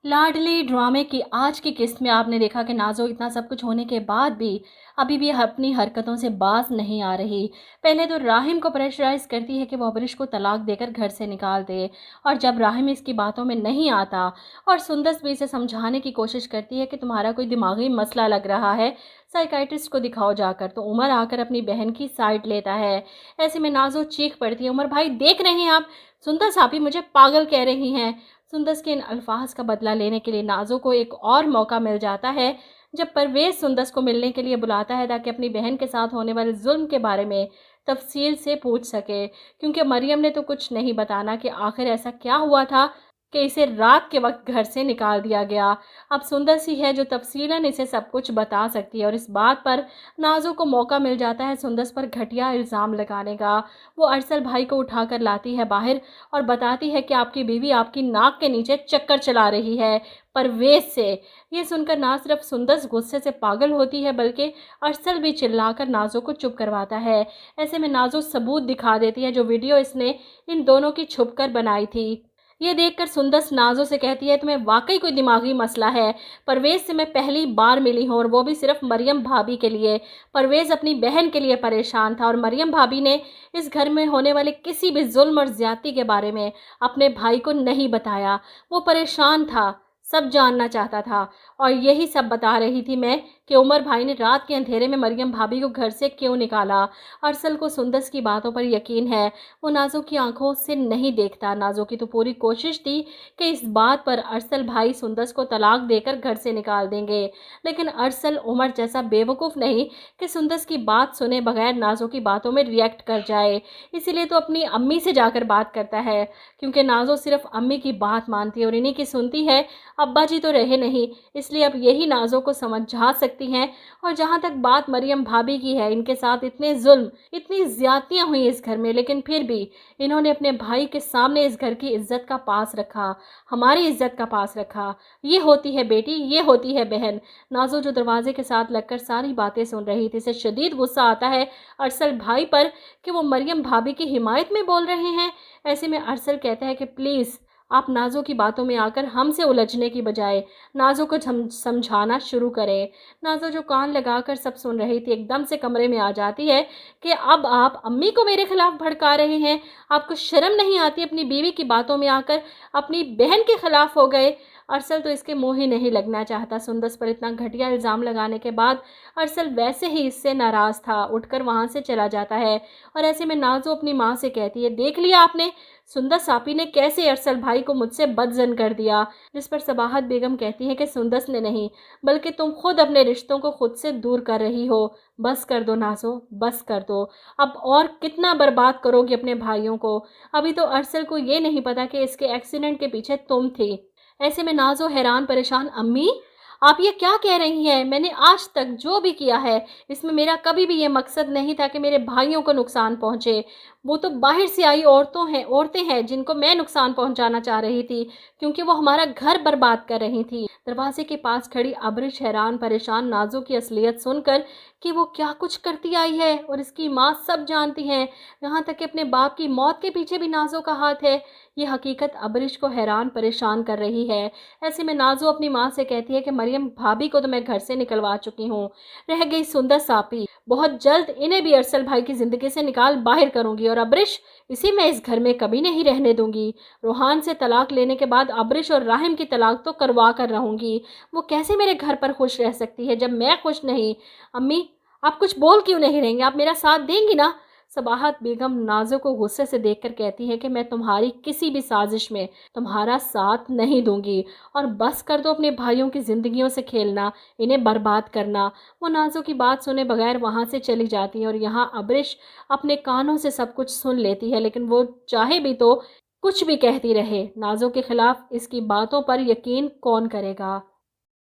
लाडली ड्रामे की आज की किस्त में आपने देखा कि नाज़ो इतना सब कुछ होने के बाद भी अभी भी अपनी हरकतों से बाज नहीं आ रही। पहले तो राहिम को प्रेशराइज़ करती है कि वो अबरिश को तलाक देकर घर से निकाल दे, और जब राहिम इसकी बातों में नहीं आता और सुंदस भी इसे समझाने की कोशिश करती है कि तुम्हारा कोई दिमागी मसला लग रहा है, साइकाइट्रिस्ट को दिखाओ जाकर, तो उमर आकर अपनी बहन की साइड लेता है। ऐसे में नाज़ो चीख पड़ती है, उमर भाई देख रहे हैं आप, सुंदस आप ही मुझे पागल कह रही हैं। सुंदस के इन अल्फाज का बदला लेने के लिए नाज़ो को एक और मौका मिल जाता है, जब परवेज़ सुंदस को मिलने के लिए बुलाता है ताकि अपनी बहन के साथ होने वाले जुल्म के बारे में तफसील से पूछ सके, क्योंकि मरियम ने तो कुछ नहीं बताना कि आखिर ऐसा क्या हुआ था कि इसे रात के वक्त घर से निकाल दिया गया। अब सुंदस ही है जो तफसीलन इसे सब कुछ बता सकती है, और इस बात पर नाज़ो को मौका मिल जाता है सुंदस पर घटिया इल्ज़ाम लगाने का। वो अरसल भाई को उठाकर लाती है बाहर और बताती है कि आपकी बीवी आपकी नाक के नीचे चक्कर चला रही है परवेज़ से। ये सुनकर ना सिर्फ सुंदस गुस्से से पागल होती है, बल्कि अरसल भी चिल्लाकर नाज़ो को चुप करवाता है। ऐसे में नाज़ो सबूत दिखा देती है, जो वीडियो इसने इन दोनों की छुप कर बनाई थी। ये देखकर सुंदस नाज़ो से कहती है, तुम्हें वाकई कोई दिमागी मसला है। परवेज़ से मैं पहली बार मिली हूँ, और वो भी सिर्फ मरियम भाभी के लिए। परवेज़ अपनी बहन के लिए परेशान था, और मरियम भाभी ने इस घर में होने वाले किसी भी जुल्म और ज़्यादती के बारे में अपने भाई को नहीं बताया। वो परेशान था, सब जानना चाहता था, और यही सब बता रही थी मैं कि उमर भाई ने रात के अंधेरे में मरियम भाभी को घर से क्यों निकाला। अरसल को सुंदस की बातों पर यकीन है, वो नाज़ो की आंखों से नहीं देखता। नाज़ो की तो पूरी कोशिश थी कि इस बात पर अरसल भाई सुंदस को तलाक देकर घर से निकाल देंगे, लेकिन अरसल उमर जैसा बेवकूफ़ नहीं कि सुंदस की बात सुने बगैर नाज़ो की बातों में रिएक्ट कर जाए। इसीलिए तो अपनी अम्मी से जाकर बात करता है, क्योंकि नाज़ो सिर्फ अम्मी की बात मानती है और इन्हीं की सुनती है। अब्बा जी तो रहे नहीं, इसलिए अब यही नाज़ो को समझा सकती हैं। और जहाँ तक बात मरियम भाभी की है, इनके साथ इतने जुल्म, इतनी ज़्यादतियाँ हुई इस घर में, लेकिन फिर भी इन्होंने अपने भाई के सामने इस घर की इज्जत का पास रखा, हमारी इज्जत का पास रखा। ये होती है बेटी, ये होती है बहन। नाज़ो जो दरवाजे के साथ लगकर सारी बातें सुन रही थी, इसे शदीद गुस्सा आता है अरसल भाई पर कि वो मरियम भाभी की हिमायत में बोल रहे हैं। ऐसे में अरसल कहता है कि प्लीज़ आप नाज़ो की बातों में आकर हमसे उलझने की बजाय नाज़ो को समझाना शुरू करें। नाज़ो जो कान लगाकर सब सुन रही थी, एकदम से कमरे में आ जाती है कि अब आप अम्मी को मेरे खिलाफ भड़का रहे हैं। आपको शर्म नहीं आती अपनी बीवी की बातों में आकर अपनी बहन के खिलाफ हो गए। अरसल तो इसके मुँह ही नहीं लगना चाहता। सुंदस पर इतना घटिया इल्ज़ाम लगाने के बाद अरसल वैसे ही इससे नाराज़ था, उठकर वहाँ से चला जाता है। और ऐसे में नाज़ो अपनी माँ से कहती है, देख लिया आपने, सुंदस आपी ने कैसे अरसल भाई को मुझसे बदजन कर दिया। जिस पर सबाहत बेगम कहती है कि सुंदस ने नहीं, बल्कि तुम खुद अपने रिश्तों को खुद से दूर कर रही हो। बस कर दो नाज़ो, बस कर दो। अब और कितना बर्बाद करोगी अपने भाइयों को। अभी तो अरसल को ये नहीं पता कि इसके एक्सीडेंट के पीछे तुम थी। ऐसे में नाज़ो हैरान परेशान, अम्मी आप ये क्या कह रही हैं? मैंने आज तक जो भी किया है, इसमें मेरा कभी भी ये मकसद नहीं था कि मेरे भाइयों को नुकसान पहुँचे। वो तो बाहर से आई औरतें हैं जिनको मैं नुकसान पहुँचाना चाह रही थी, क्योंकि वो हमारा घर बर्बाद कर रही थी। दरवाजे के पास खड़ी अबरिश हैरान परेशान नाज़ो की असलियत सुनकर कि वो क्या कुछ करती आई है, और इसकी माँ सब जानती हैं, यहाँ तक कि अपने बाप की मौत के पीछे भी नाज़ो का हाथ है। ये हकीकत अबरिश को हैरान परेशान कर रही है। ऐसे में नाज़ो अपनी माँ से कहती है कि मरियम भाभी को तो मैं घर से निकलवा चुकी हूँ, रह गई सुंदस आपी, बहुत जल्द इन्हें भी अरसल भाई की ज़िंदगी से निकाल बाहर करूँगी, और अबरिश इसे मैं इस घर में कभी नहीं रहने दूंगी। रोहान से तलाक लेने के बाद अबरिश और राहिम की तलाक तो करवा कर रहूँगी। वो कैसे मेरे घर पर खुश रह सकती है जब मैं खुश नहीं। अम्मी आप कुछ बोल क्यों नहीं रहेंगे, आप मेरा साथ देंगी ना। सबाहत बेगम नाज़ो को गुस्से से देखकर कहती है कि मैं तुम्हारी किसी भी साजिश में तुम्हारा साथ नहीं दूंगी, और बस कर दो अपने भाइयों की ज़िंदगियों से खेलना, इन्हें बर्बाद करना। वो नाज़ो की बात सुने बगैर वहाँ से चली जाती है, और यहाँ अबरिश अपने कानों से सब कुछ सुन लेती है, लेकिन वो चाहे भी तो कुछ भी कहती रहे, नाज़ो के खिलाफ इसकी बातों पर यकीन कौन करेगा।